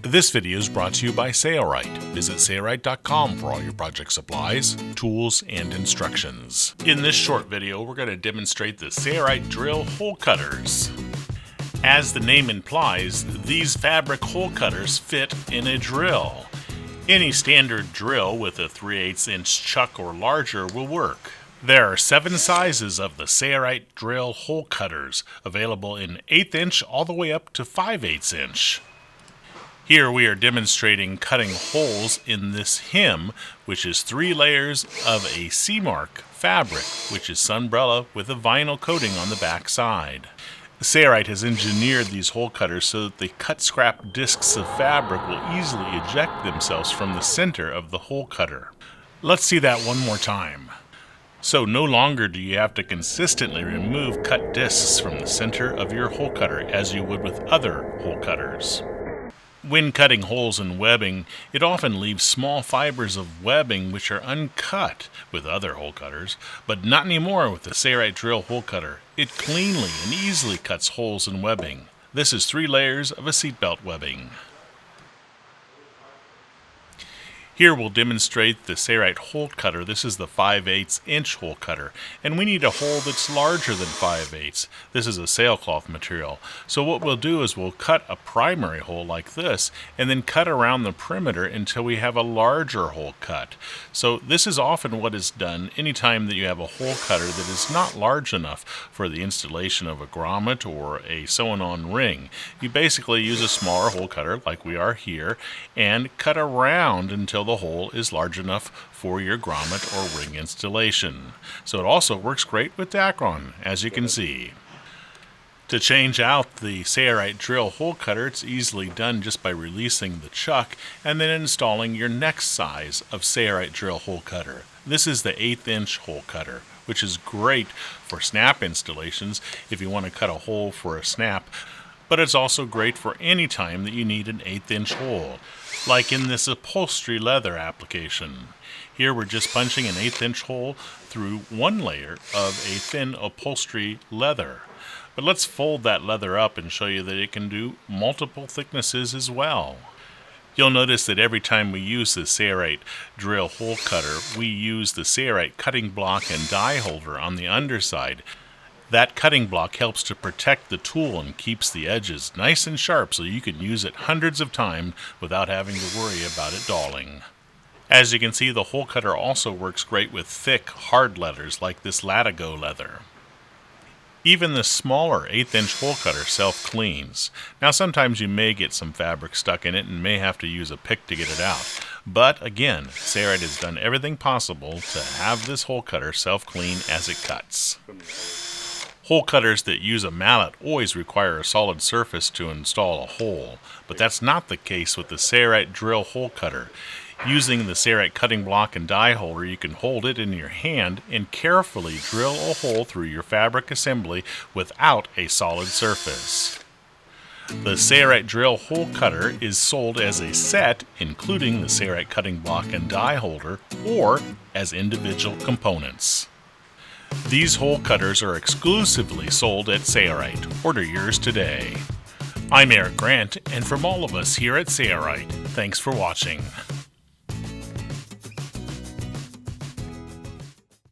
This video is brought to you by Sailrite. Visit Sailrite.com for all your project supplies, tools, and instructions. In this short video, we're going to demonstrate the Sailrite Drill Hole Cutters. As the name implies, these fabric hole cutters fit in a drill. Any standard drill with a 3/8 inch chuck or larger will work. There are 7 sizes of the Sailrite Drill Hole Cutters, available in 1/8 inch all the way up to 5/8 inch. Here we are demonstrating cutting holes in this hem, which is 3 layers of a C-mark fabric, which is sunbrella with a vinyl coating on the back side. Sailrite has engineered these hole cutters so that the cut scrap discs of fabric will easily eject themselves from the center of the hole cutter. Let's see that one more time. So no longer do you have to consistently remove cut discs from the center of your hole cutter as you would with other hole cutters. When cutting holes in webbing, it often leaves small fibers of webbing which are uncut with other hole cutters, but not anymore with the Sailrite Drill Hole Cutter. It cleanly and easily cuts holes in webbing. This is 3 layers of a seatbelt webbing. Here we'll demonstrate the Sailrite hole cutter. This is the 5/8 inch hole cutter, and we need a hole that's larger than 5/8. This is a sailcloth material. So what we'll do is we'll cut a primary hole like this, and then cut around the perimeter until we have a larger hole cut. So this is often what is done anytime that you have a hole cutter that is not large enough for the installation of a grommet or a sewn-on ring. You basically use a smaller hole cutter like we are here, and cut around until the hole is large enough for your grommet or ring installation. So it also works great with Dacron, as you can see. To change out the Sailrite Drill Hole Cutter, it's easily done just by releasing the chuck and then installing your next size of Sailrite Drill Hole Cutter. This is the 1/8 inch hole cutter, which is great for snap installations if you want to cut a hole for a snap, but it's also great for any time that you need an 1/8 inch hole, like in this upholstery leather application. Here we're just punching an 1/8 inch hole through 1 layer of a thin upholstery leather. But let's fold that leather up and show you that it can do multiple thicknesses as well. You'll notice that every time we use the Sailrite Drill Hole Cutter, we use the Sailrite cutting block and die holder on the underside. That cutting block helps to protect the tool and keeps the edges nice and sharp so you can use it hundreds of times without having to worry about it dulling. As you can see, the hole cutter also works great with thick, hard leathers like this Latigo leather. Even the smaller 1/8 inch hole cutter self-cleans. Now sometimes you may get some fabric stuck in it and may have to use a pick to get it out. But again, Sailrite has done everything possible to have this hole cutter self-clean as it cuts. Hole cutters that use a mallet always require a solid surface to install a hole, but that's not the case with the Sailrite Drill Hole Cutter. Using the Sailrite cutting block and die holder, you can hold it in your hand and carefully drill a hole through your fabric assembly without a solid surface. The Sailrite Drill Hole Cutter is sold as a set, including the Sailrite cutting block and die holder, or as individual components. These hole cutters are exclusively sold at Sailrite. Order yours today. I'm Eric Grant, and from all of us here at Sailrite, thanks for watching.